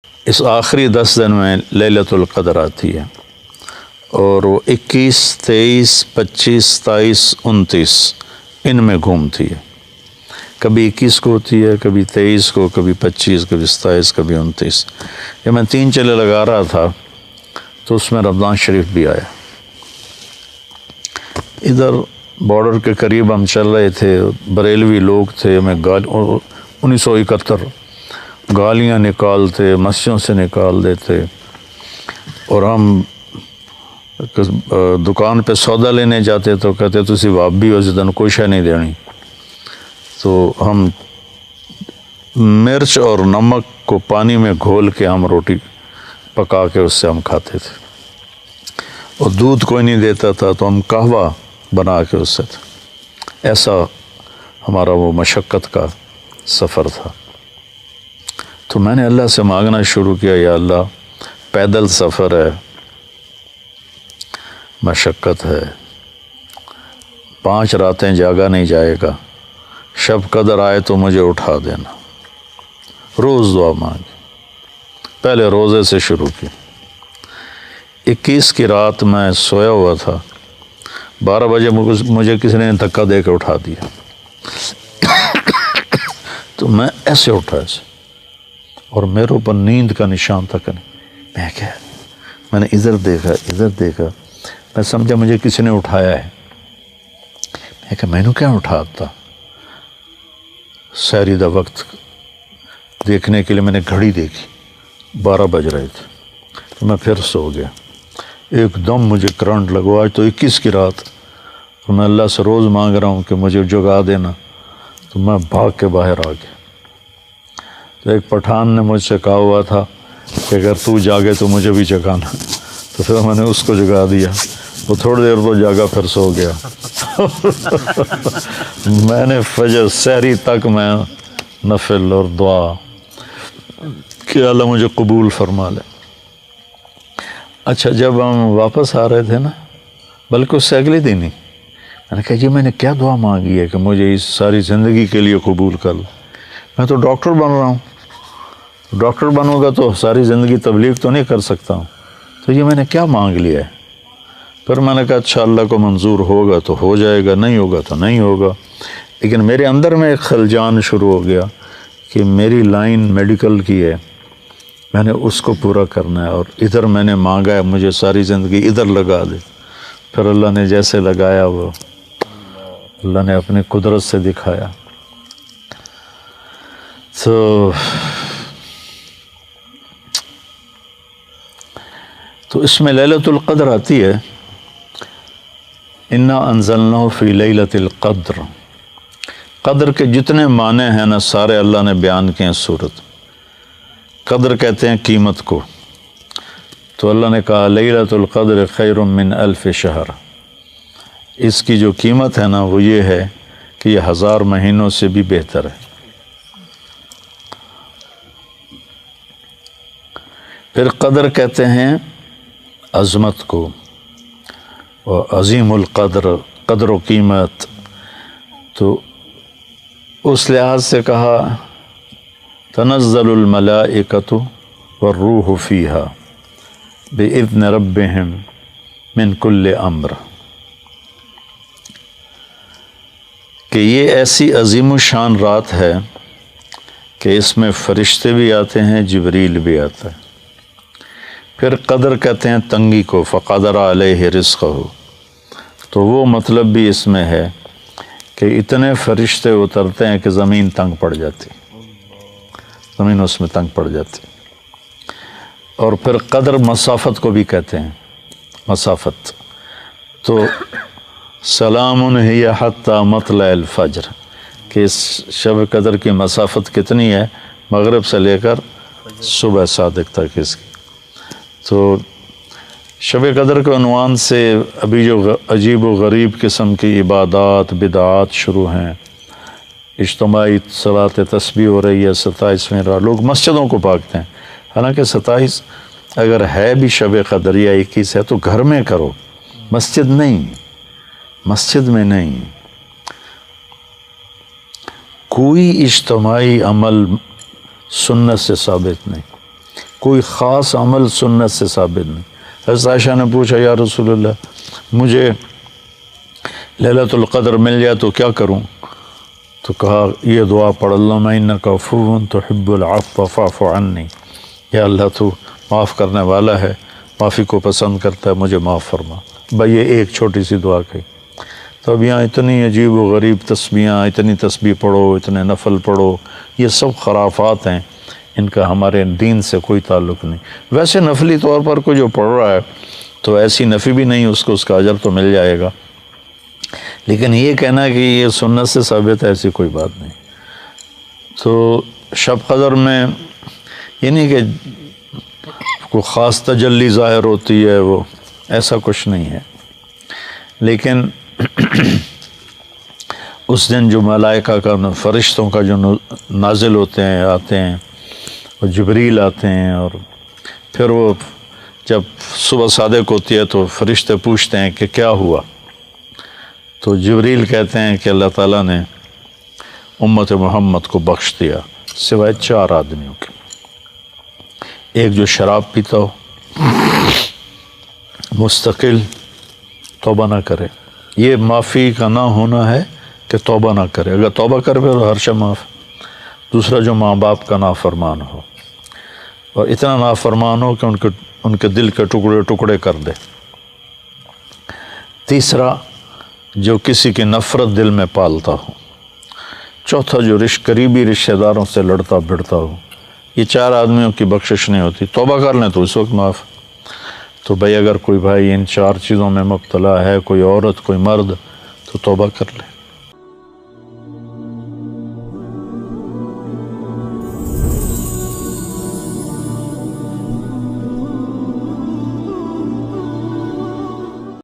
اس آخری 10 دن میں لیلۃ القدر آتی ہے، اور وہ 21، 23، 25، 27، 29 ان میں گھومتی ہے۔ کبھی 21 کو ہوتی ہے، کبھی 23 کو، کبھی 25، کبھی 27، کبھی 29۔ جب میں 3 چلے لگا رہا تھا تو اس میں رمضان شریف بھی آیا۔ ادھر بارڈر کے قریب ہم چل رہے تھے، بریلوی لوگ تھے، میں 1971 گالیاں نکالتے، مسجدوں سے نکال دیتے، اور ہم دکان پہ سودا لینے جاتے تو کہتے تسی وابی ہو، جدن کوئی شے نہیں دینی۔ تو ہم مرچ اور نمک کو پانی میں گھول کے ہم روٹی پکا کے اس سے ہم کھاتے تھے، اور دودھ کوئی نہیں دیتا تھا تو ہم قہوہ بنا کے اس سے تھے۔ ایسا ہمارا وہ مشقت کا سفر تھا۔ تو میں نے اللہ سے مانگنا شروع کیا، یا اللہ پیدل سفر ہے، مشقت ہے، 5 راتیں جاگا نہیں جائے گا، شب قدر آئے تو مجھے اٹھا دینا۔ روز دعا مانگی، پہلے روزے سے شروع کی۔ 21 کی رات میں سویا ہوا تھا، 12 بجے مجھے کسی نے دھکا دے کے اٹھا دیا، تو میں ایسے اٹھا ایسے، اور میرے اوپر نیند کا نشان تک نہیں۔ میں نے ادھر دیکھا، میں سمجھا مجھے کسی نے اٹھایا ہے۔ میں کہا میں نے کیا اٹھاتا؟ سحری دا وقت دیکھنے کے لیے میں نے گھڑی دیکھی، 12 بج رہے تھے، تو میں پھر سو گیا۔ ایک دم مجھے کرنٹ لگا، آج تو 21 کی رات، تو میں اللہ سے روز مانگ رہا ہوں کہ مجھے جگا دینا، تو میں بھاگ کے باہر آ گیا۔ تو ایک پٹھان نے مجھ سے کہا ہوا تھا کہ اگر تو جاگے تو مجھے بھی جگانا، تو پھر میں نے اس کو جگا دیا، وہ تھوڑی دیر تو جاگا پھر سو گیا۔ میں نے فجر سحری تک میں نفل اور دعا کہ اللہ مجھے قبول فرما لے۔ اچھا، جب ہم واپس آ رہے تھے نا، بلکہ اس سے اگلے دن ہی میں نے کہا جی میں نے کیا دعا مانگی ہے کہ مجھے اس ساری زندگی کے لیے قبول کر لو؟ میں تو ڈاکٹر بن رہا ہوں، ڈاکٹر بنوں گا تو ساری زندگی تبلیغ تو نہیں کر سکتا ہوں، تو یہ میں نے کیا مانگ لیا ہے؟ پھر میں نے کہا اچھا اللہ کو منظور ہوگا تو ہو جائے گا، نہیں ہوگا تو نہیں ہوگا۔ لیکن میرے اندر میں ایک خلجان شروع ہو گیا کہ میری لائن میڈیکل کی ہے، میں نے اس کو پورا کرنا ہے، اور ادھر میں نے مانگا ہے مجھے ساری زندگی ادھر لگا دے۔ پھر اللہ نے جیسے لگایا وہ اللہ نے اپنی قدرت سے دکھایا۔ تو اس میں لیلۃ القدر آتی ہے، انا انزلناہ فی لیلۃ القدر۔ قدر کے جتنے معنی ہیں نا سارے اللہ نے بیان کیے ہیں سورت۔ قدر کہتے ہیں قیمت کو، تو اللہ نے کہا لیلۃ القدر خیر من 1000 شہر۔ اس کی جو قیمت ہے نا وہ یہ ہے کہ یہ 1000 مہینوں سے بھی بہتر ہے۔ پھر قدر کہتے ہیں عظمت کو، اور عظیم القدر، قدر و قیمت، تو اس لحاظ سے کہا تنزل الملائکۃ والروح فیہا بإذن ربہم من کل امر، کہ یہ ایسی عظیم الشان رات ہے کہ اس میں فرشتے بھی آتے ہیں، جبریل بھی آتا ہے۔ پھر قدر کہتے ہیں تنگی کو، فقدر علیہ رزقہ، تو وہ مطلب بھی اس میں ہے کہ اتنے فرشتے اترتے ہیں کہ زمین تنگ پڑ جاتی، زمین اس میں تنگ پڑ جاتی۔ اور پھر قدر مسافت کو بھی کہتے ہیں، مسافت، تو سلام ہی حتی مطلع الفجر، کہ اس شب قدر کی مسافت کتنی ہے؟ مغرب سے لے کر صبح صادق تک اس کی۔ تو شب قدر کے عنوان سے ابھی جو عجیب و غریب قسم کی عبادات بدعات شروع ہیں، اجتماعی صلاۃ تسبیح ہو رہی ہے 27ویں رات، لوگ مسجدوں کو پاکتے ہیں، حالانکہ 27 اگر ہے بھی شب قدر یا 21 ہے تو گھر میں کرو، مسجد نہیں، مسجد میں نہیں۔ کوئی اجتماعی عمل سنت سے ثابت نہیں، کوئی خاص عمل سنت سے ثابت نہیں۔ حضرت عائشہ نے پوچھا یا رسول اللہ مجھے لیلۃ القدر مل جائے تو کیا کروں؟ تو کہا یہ دعا پڑھ اللہم انک عفو تحب العفو فاعف عنی، یا اللہ تو معاف کرنے والا ہے، معافی کو پسند کرتا ہے، مجھے معاف فرما۔ بھائی یہ ایک چھوٹی سی دعا کہی، تو اب یہاں اتنی عجیب و غریب تسبیحاں، اتنی تسبیح پڑھو، اتنے نفل پڑھو، یہ سب خرافات ہیں، ان کا ہمارے دین سے کوئی تعلق نہیں۔ ویسے نفلی طور پر کوئی جو پڑھ رہا ہے تو ایسی نفی بھی نہیں، اس کو اس کا اجر تو مل جائے گا، لیکن یہ کہنا کہ یہ سنت سے ثابت ہے ایسی کوئی بات نہیں۔ تو شب قدر میں یہ نہیں کہ کوئی خاص تجلی ظاہر ہوتی ہے، وہ ایسا کچھ نہیں ہے، لیکن اس دن جو ملائکہ کا فرشتوں کا جو نازل ہوتے ہیں، آتے ہیں، اور جبریل آتے ہیں، اور پھر وہ جب صبح صادق ہوتی ہے تو فرشتے پوچھتے ہیں کہ کیا ہوا، تو جبریل کہتے ہیں کہ اللہ تعالیٰ نے امت محمد کو بخش دیا سوائے 4 آدمیوں کے، ایک جو شراب پیتا ہو، مستقل توبہ نہ کرے، یہ معافی کا نہ ہونا ہے کہ توبہ نہ کرے، اگر توبہ کرے تو ہر شے معاف۔ دوسرا جو ماں باپ کا نافرمان ہو، اور اتنا نافرمان ہو کہ ان کے دل کے ٹکڑے ٹکڑے کر دے۔ تیسرا جو کسی کی نفرت دل میں پالتا ہو۔ چوتھا جو قریبی رشتہ داروں سے لڑتا بھڑتا ہو۔ یہ 4 آدمیوں کی بخشش نہیں ہوتی، توبہ کر لیں تو اس وقت معاف۔ تو بھائی اگر کوئی بھائی ان 4 چیزوں میں مبتلا ہے، کوئی عورت کوئی مرد، تو توبہ کر لے۔